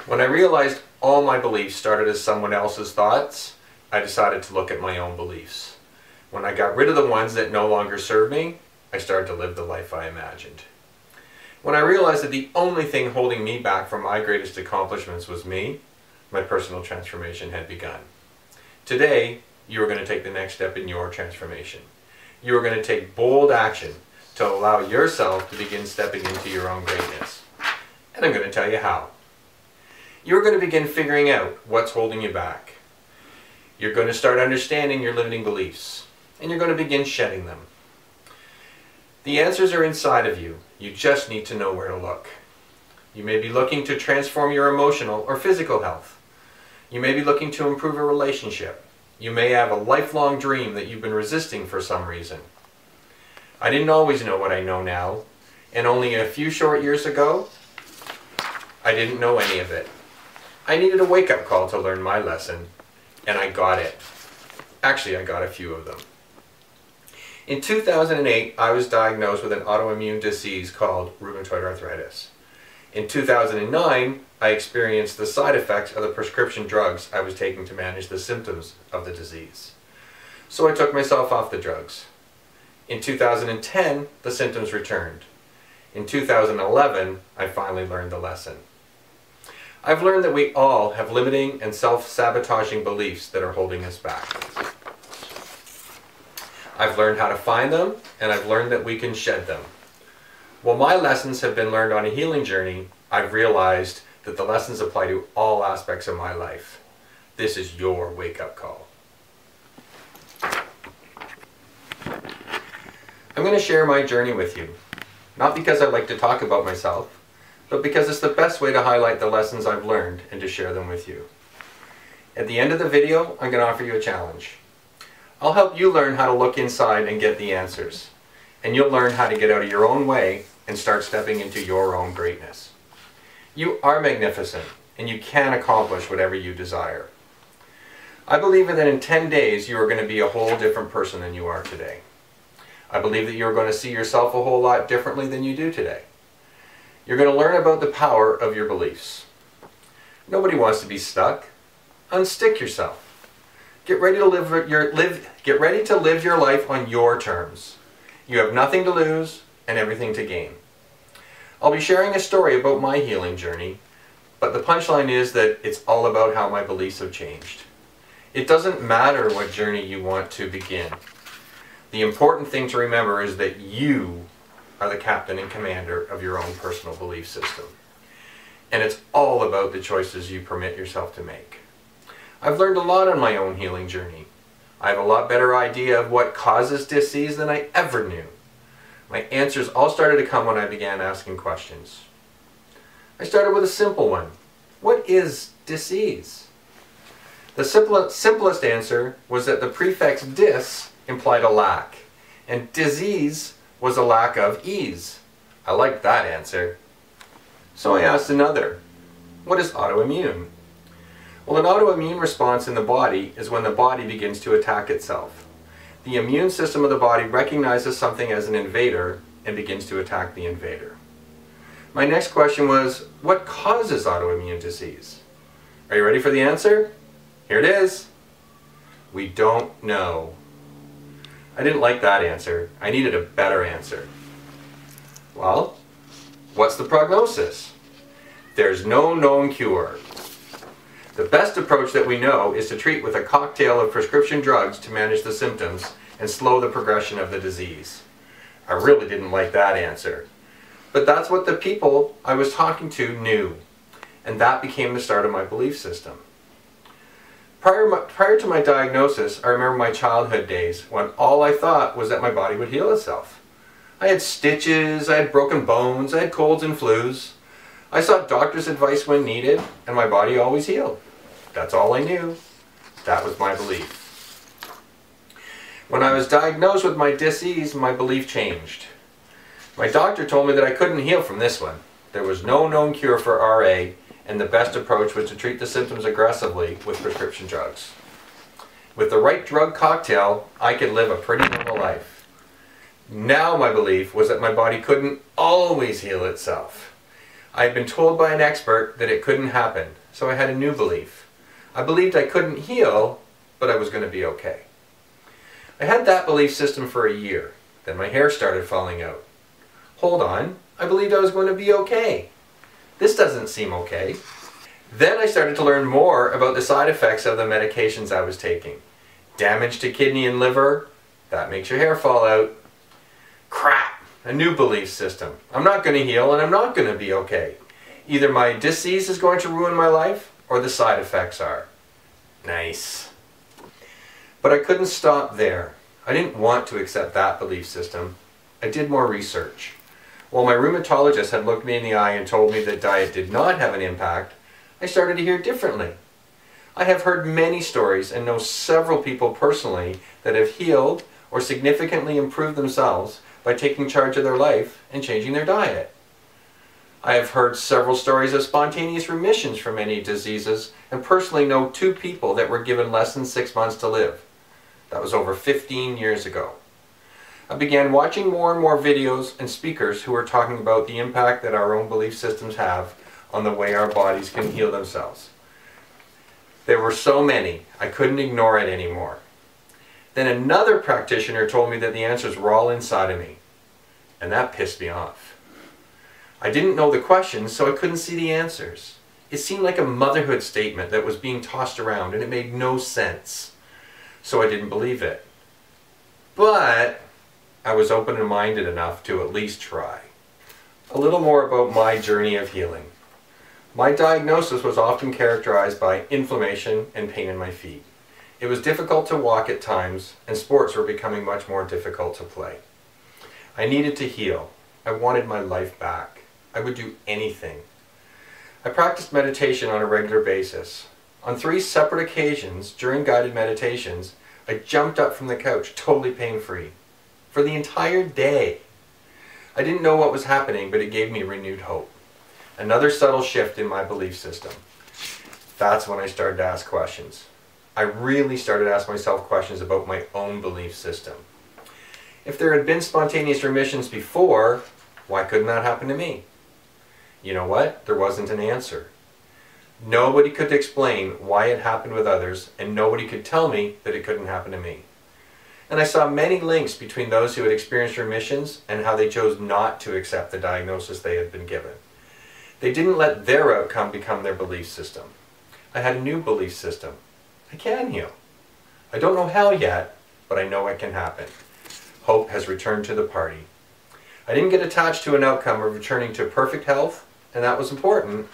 When I realized all my beliefs started as someone else's thoughts, I decided to look at my own beliefs. When I got rid of the ones that no longer served me, I started to live the life I imagined. When I realized that the only thing holding me back from my greatest accomplishments was me, my personal transformation had begun. Today, you are going to take the next step in your transformation. You are going to take bold action to allow yourself to begin stepping into your own greatness. And I'm going to tell you how. You're going to begin figuring out what's holding you back. You're going to start understanding your limiting beliefs, and you're going to begin shedding them. The answers are inside of you. You just need to know where to look. You may be looking to transform your emotional or physical health. You may be looking to improve a relationship. You may have a lifelong dream that you've been resisting for some reason. I didn't always know what I know now, and only a few short years ago, I didn't know any of it. I needed a wake-up call to learn my lesson, and I got it. Actually, I got a few of them. In 2008, I was diagnosed with an autoimmune disease called rheumatoid arthritis. In 2009, I experienced the side effects of the prescription drugs I was taking to manage the symptoms of the disease. So I took myself off the drugs. In 2010, the symptoms returned. In 2011, I finally learned the lesson. I've learned that we all have limiting and self-sabotaging beliefs that are holding us back. I've learned how to find them, and I've learned that we can shed them. While my lessons have been learned on a healing journey, I've realized that the lessons apply to all aspects of my life. This is your wake-up call. I'm going to share my journey with you, not because I like to talk about myself, but because it's the best way to highlight the lessons I've learned and to share them with you. At the end of the video, I'm going to offer you a challenge. I'll help you learn how to look inside and get the answers, and you'll learn how to get out of your own way and start stepping into your own greatness. You are magnificent, and you can accomplish whatever you desire. I believe that in 10 days you are going to be a whole different person than you are today. I believe that you're going to see yourself a whole lot differently than you do today. You're going to learn about the power of your beliefs. Nobody wants to be stuck. Unstick yourself. Get ready to live your life on your terms. You have nothing to lose and everything to gain. I'll be sharing a story about my healing journey, but the punchline is that it's all about how my beliefs have changed. It doesn't matter what journey you want to begin. The important thing to remember is that you are the captain and commander of your own personal belief system. And it's all about the choices you permit yourself to make. I've learned a lot on my own healing journey. I have a lot better idea of what causes disease than I ever knew. My answers all started to come when I began asking questions. I started with a simple one. What is disease? The simplest answer was that the prefix dis implied a lack, and disease was a lack of ease. I liked that answer. So I asked another. What is autoimmune? Well, an autoimmune response in the body is when the body begins to attack itself. The immune system of the body recognizes something as an invader and begins to attack the invader. My next question was, what causes autoimmune disease? Are you ready for the answer? Here it is. We don't know. I didn't like that answer. I needed a better answer. Well, what's the prognosis? There's no known cure. The best approach that we know is to treat with a cocktail of prescription drugs to manage the symptoms and slow the progression of the disease. I really didn't like that answer. But that's what the people I was talking to knew, and that became the start of my belief system. Prior to my diagnosis, I remember my childhood days when all I thought was that my body would heal itself. I had stitches, I had broken bones, I had colds and flus. I sought doctor's advice when needed, and my body always healed. That's all I knew. That was my belief. When I was diagnosed with my disease, my belief changed. My doctor told me that I couldn't heal from this one. There was no known cure for RA, and the best approach was to treat the symptoms aggressively with prescription drugs. With the right drug cocktail, I could live a pretty normal life. Now my belief was that my body couldn't always heal itself. I had been told by an expert that it couldn't happen, so I had a new belief. I believed I couldn't heal, but I was going to be okay. I had that belief system for a year. Then my hair started falling out. Hold on, I believed I was going to be okay. This doesn't seem okay. Then I started to learn more about the side effects of the medications I was taking. Damage to kidney and liver, that makes your hair fall out. Crap! A new belief system. I'm not going to heal and I'm not going to be okay. Either my disease is going to ruin my life or the side effects are. Nice. But I couldn't stop there. I didn't want to accept that belief system. I did more research. While my rheumatologist had looked me in the eye and told me that diet did not have an impact, I started to hear differently. I have heard many stories and know several people personally that have healed or significantly improved themselves by taking charge of their life and changing their diet. I have heard several stories of spontaneous remissions from many diseases and personally know 2 people that were given less than 6 months to live. That was over 15 years ago. I began watching more and more videos and speakers who were talking about the impact that our own belief systems have on the way our bodies can heal themselves. There were so many, I couldn't ignore it anymore. Then another practitioner told me that the answers were all inside of me, and that pissed me off. I didn't know the questions, so I couldn't see the answers. It seemed like a motherhood statement that was being tossed around, and it made no sense. So I didn't believe it. But I was open-minded enough to at least try. A little more about my journey of healing. My diagnosis was often characterized by inflammation and pain in my feet. It was difficult to walk at times, and sports were becoming much more difficult to play. I needed to heal. I wanted my life back. I would do anything. I practiced meditation on a regular basis. On 3 separate occasions during guided meditations, I jumped up from the couch totally pain-free. For the entire day. I didn't know what was happening, but it gave me renewed hope. Another subtle shift in my belief system. That's when I started to ask questions. I really started to ask myself questions about my own belief system. If there had been spontaneous remissions before, why couldn't that happen to me? You know what? There wasn't an answer. Nobody could explain why it happened with others, and nobody could tell me that it couldn't happen to me. And I saw many links between those who had experienced remissions and how they chose not to accept the diagnosis they had been given. They didn't let their outcome become their belief system. I had a new belief system. I can heal. I don't know how yet, but I know it can happen. Hope has returned to the party. I didn't get attached to an outcome of returning to perfect health, and that was important.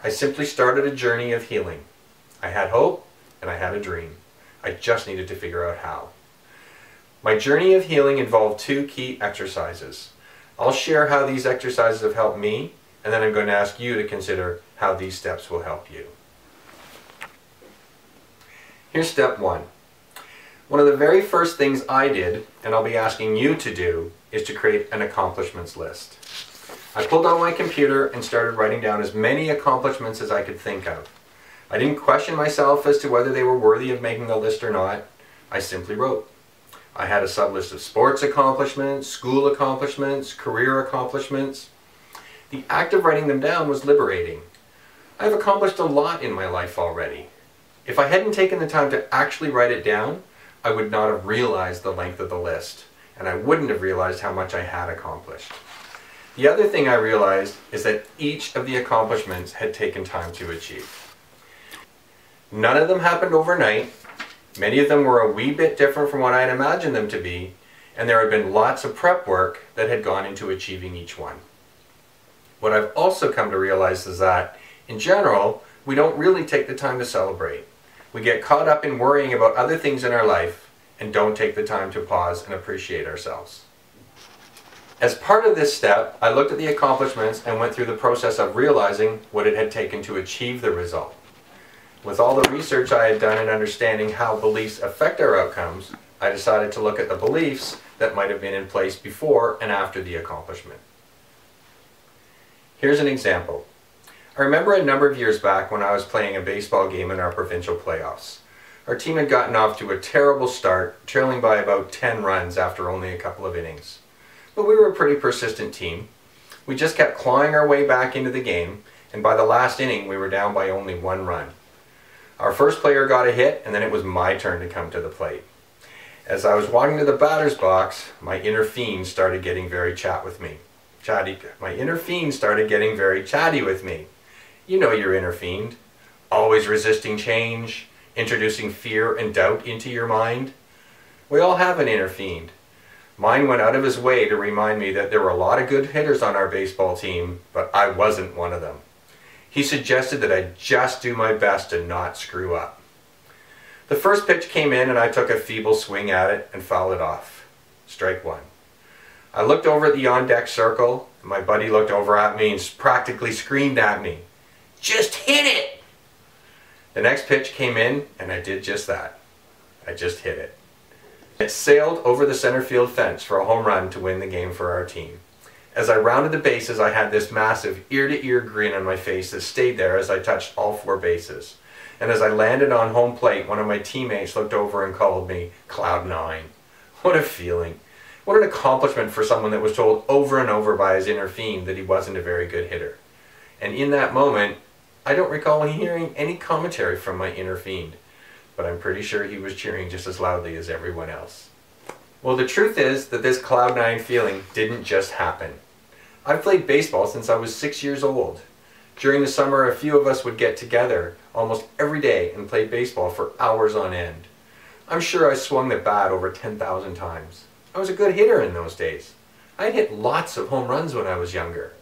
I simply started a journey of healing. I had hope, and I had a dream. I just needed to figure out how. My journey of healing involved 2 key exercises. I'll share how these exercises have helped me, and then I'm going to ask you to consider how these steps will help you. Here's step 1. One of the very first things I did, and I'll be asking you to do, is to create an accomplishments list. I pulled out my computer and started writing down as many accomplishments as I could think of. I didn't question myself as to whether they were worthy of making the list or not. I simply wrote. I had a sub-list of sports accomplishments, school accomplishments, career accomplishments. The act of writing them down was liberating. I've accomplished a lot in my life already. If I hadn't taken the time to actually write it down, I would not have realized the length of the list, and I wouldn't have realized how much I had accomplished. The other thing I realized is that each of the accomplishments had taken time to achieve. None of them happened overnight. Many of them were a wee bit different from what I had imagined them to be, and there had been lots of prep work that had gone into achieving each one. What I've also come to realize is that, in general, we don't really take the time to celebrate. We get caught up in worrying about other things in our life and don't take the time to pause and appreciate ourselves. As part of this step, I looked at the accomplishments and went through the process of realizing what it had taken to achieve the result. With all the research I had done in understanding how beliefs affect our outcomes, I decided to look at the beliefs that might have been in place before and after the accomplishment. Here's an example. I remember a number of years back when I was playing a baseball game in our provincial playoffs. Our team had gotten off to a terrible start, trailing by about 10 runs after only a couple of innings. But we were a pretty persistent team. We just kept clawing our way back into the game, and by the last inning we were down by only 1 run. Our first player got a hit, and then it was my turn to come to the plate. As I was walking to the batter's box, my inner fiend started getting very chatty with me. You know your inner fiend. Always resisting change, introducing fear and doubt into your mind. We all have an inner fiend. Mine went out of his way to remind me that there were a lot of good hitters on our baseball team, but I wasn't one of them. He suggested that I just do my best to not screw up. The first pitch came in and I took a feeble swing at it and fouled it off. Strike 1. I looked over at the on-deck circle, and my buddy looked over at me and practically screamed at me, "Just hit it!" The next pitch came in and I did just that. I just hit it. It sailed over the center field fence for a home run to win the game for our team. As I rounded the bases, I had this massive ear-to-ear grin on my face that stayed there as I touched all 4 bases. And as I landed on home plate, one of my teammates looked over and called me Cloud 9. What a feeling. What an accomplishment for someone that was told over and over by his inner fiend that he wasn't a very good hitter. And in that moment, I don't recall hearing any commentary from my inner fiend, but I'm pretty sure he was cheering just as loudly as everyone else. Well, the truth is that this Cloud 9 feeling didn't just happen. I've played baseball since I was 6 years old. During the summer, a few of us would get together almost every day and play baseball for hours on end. I'm sure I swung the bat over 10,000 times. I was a good hitter in those days. I'd hit lots of home runs when I was younger.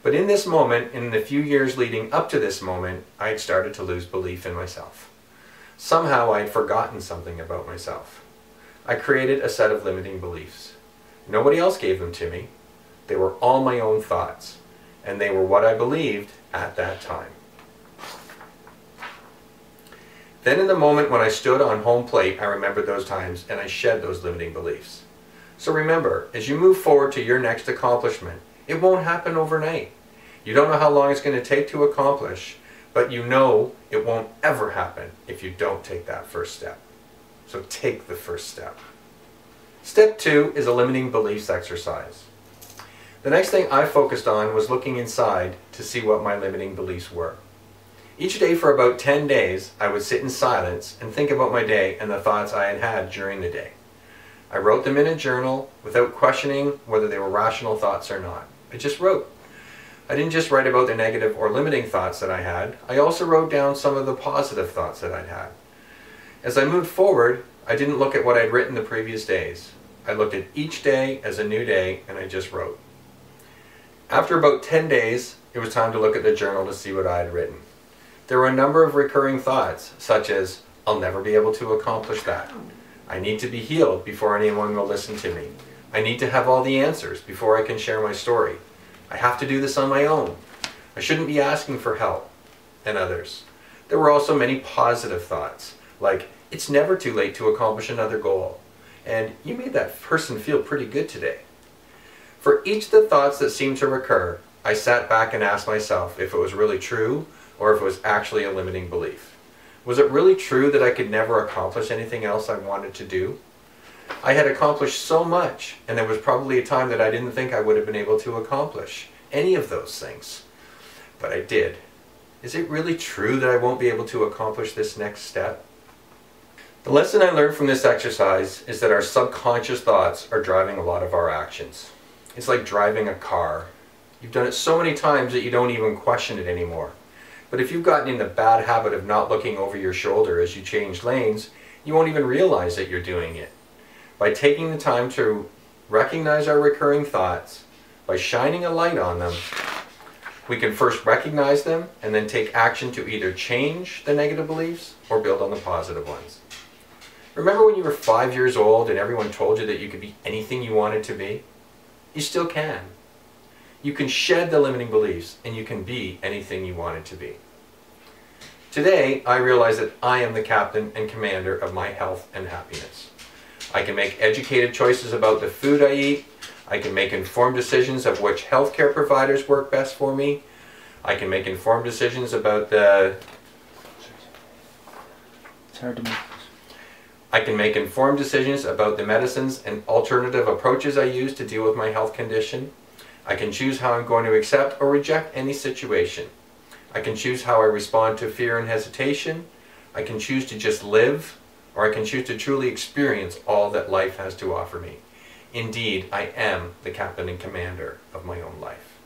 But in this moment, in the few years leading up to this moment, I had started to lose belief in myself. Somehow I had forgotten something about myself. I created a set of limiting beliefs. Nobody else gave them to me. They were all my own thoughts, and they were what I believed at that time. Then in the moment when I stood on home plate, I remembered those times and I shed those limiting beliefs. So remember, as you move forward to your next accomplishment, it won't happen overnight. You don't know how long it's going to take to accomplish, but you know it won't ever happen if you don't take that first step. So take the first step. Step 2 is a limiting beliefs exercise. The next thing I focused on was looking inside to see what my limiting beliefs were. Each day for about 10 days, I would sit in silence and think about my day and the thoughts I had had during the day. I wrote them in a journal without questioning whether they were rational thoughts or not. I just wrote. I didn't just write about the negative or limiting thoughts that I had, I also wrote down some of the positive thoughts that I'd had. As I moved forward, I didn't look at what I'd written the previous days. I looked at each day as a new day and I just wrote. After about 10 days, it was time to look at the journal to see what I had written. There were a number of recurring thoughts, such as, I'll never be able to accomplish that. I need to be healed before anyone will listen to me. I need to have all the answers before I can share my story. I have to do this on my own. I shouldn't be asking for help, and others. There were also many positive thoughts, like, it's never too late to accomplish another goal, and you made that person feel pretty good today. For each of the thoughts that seemed to recur, I sat back and asked myself if it was really true or if it was actually a limiting belief. Was it really true that I could never accomplish anything else I wanted to do? I had accomplished so much, and there was probably a time that I didn't think I would have been able to accomplish any of those things. But I did. Is it really true that I won't be able to accomplish this next step? The lesson I learned from this exercise is that our subconscious thoughts are driving a lot of our actions. It's like driving a car. You've done it so many times that you don't even question it anymore. But if you've gotten in the bad habit of not looking over your shoulder as you change lanes, you won't even realize that you're doing it. By taking the time to recognize our recurring thoughts, by shining a light on them, we can first recognize them and then take action to either change the negative beliefs or build on the positive ones. Remember when you were 5 years old and everyone told you that you could be anything you wanted to be? You still can. You can shed the limiting beliefs and you can be anything you wanted to be. Today, I realize that I am the captain and commander of my health and happiness. I can make educated choices about the food I eat. I can make informed decisions of which healthcare providers work best for me. I can make informed decisions about It's hard to make. I can make informed decisions about the medicines and alternative approaches I use to deal with my health condition. I can choose how I'm going to accept or reject any situation. I can choose how I respond to fear and hesitation. I can choose to just live, or I can choose to truly experience all that life has to offer me. Indeed, I am the captain and commander of my own life.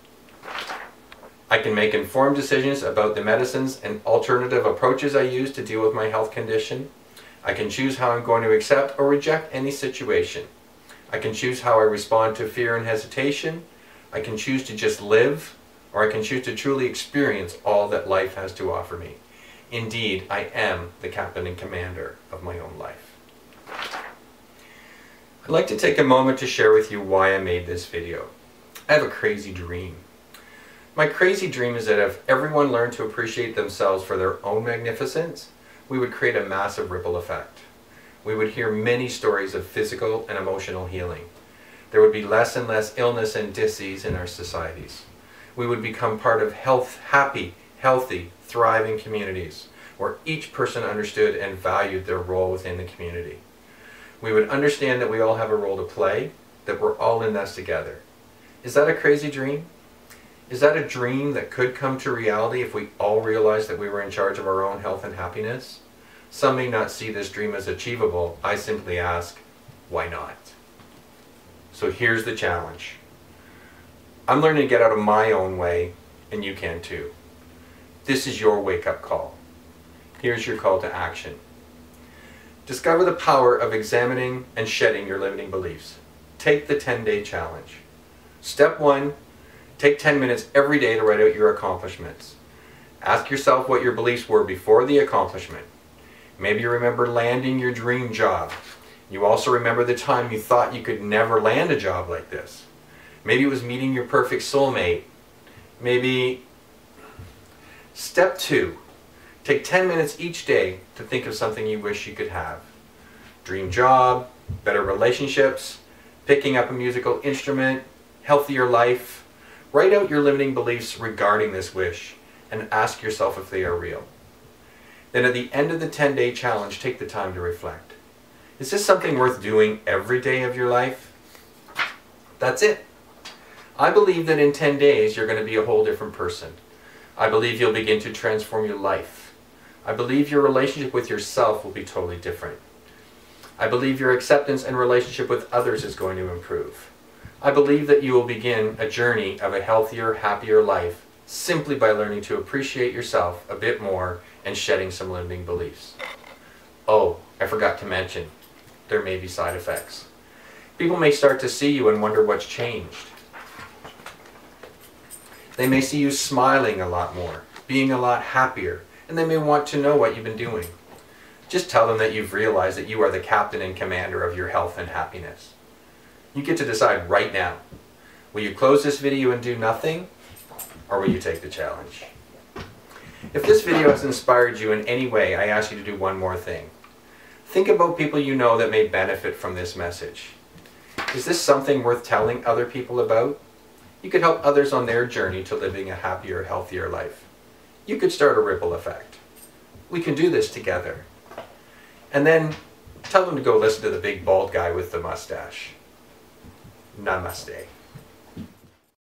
I can make informed decisions about the medicines and alternative approaches I use to deal with my health condition. I can choose how I'm going to accept or reject any situation. I can choose how I respond to fear and hesitation. I can choose to just live, or I can choose to truly experience all that life has to offer me. Indeed, I am the captain and commander of my own life. I'd like to take a moment to share with you why I made this video. I have a crazy dream. My crazy dream is that if everyone learned to appreciate themselves for their own magnificence, we would create a massive ripple effect. We would hear many stories of physical and emotional healing. There would be less and less illness and disease in our societies. We would become part of happy, healthy, thriving communities where each person understood and valued their role within the community. We would understand that we all have a role to play, that we're all in this together. Is that a crazy dream? Is that a dream that could come to reality if we all realized that we were in charge of our own health and happiness? Some may not see this dream as achievable. I simply ask, why not? So here's the challenge. I'm learning to get out of my own way, and you can too. This is your wake-up call. Here's your call to action. Discover the power of examining and shedding your limiting beliefs. Take the 10-day challenge. Step 1, take 10 minutes every day to write out your accomplishments. Ask yourself what your beliefs were before the accomplishment. Maybe you remember landing your dream job. You also remember the time you thought you could never land a job like this. Maybe it was meeting your perfect soulmate. Maybe... Step 2, take 10 minutes each day to think of something you wish you could have. Dream job, better relationships, picking up a musical instrument, healthier life. Write out your limiting beliefs regarding this wish and ask yourself if they are real. Then at the end of the 10-day challenge, take the time to reflect. Is this something worth doing every day of your life? That's it. I believe that in 10 days you're going to be a whole different person. I believe you'll begin to transform your life. I believe your relationship with yourself will be totally different. I believe your acceptance and relationship with others is going to improve. I believe that you will begin a journey of a healthier, happier life simply by learning to appreciate yourself a bit more and shedding some limiting beliefs. Oh, I forgot to mention, there may be side effects. People may start to see you and wonder what's changed. They may see you smiling a lot more, being a lot happier, and they may want to know what you've been doing. Just tell them that you've realized that you are the captain and commander of your health and happiness. You get to decide right now. Will you close this video and do nothing, or will you take the challenge? If this video has inspired you in any way, I ask you to do one more thing. Think about people you know that may benefit from this message. Is this something worth telling other people about? You could help others on their journey to living a happier, healthier life. You could start a ripple effect. We can do this together. And then tell them to go listen to the big bald guy with the mustache. Namaste.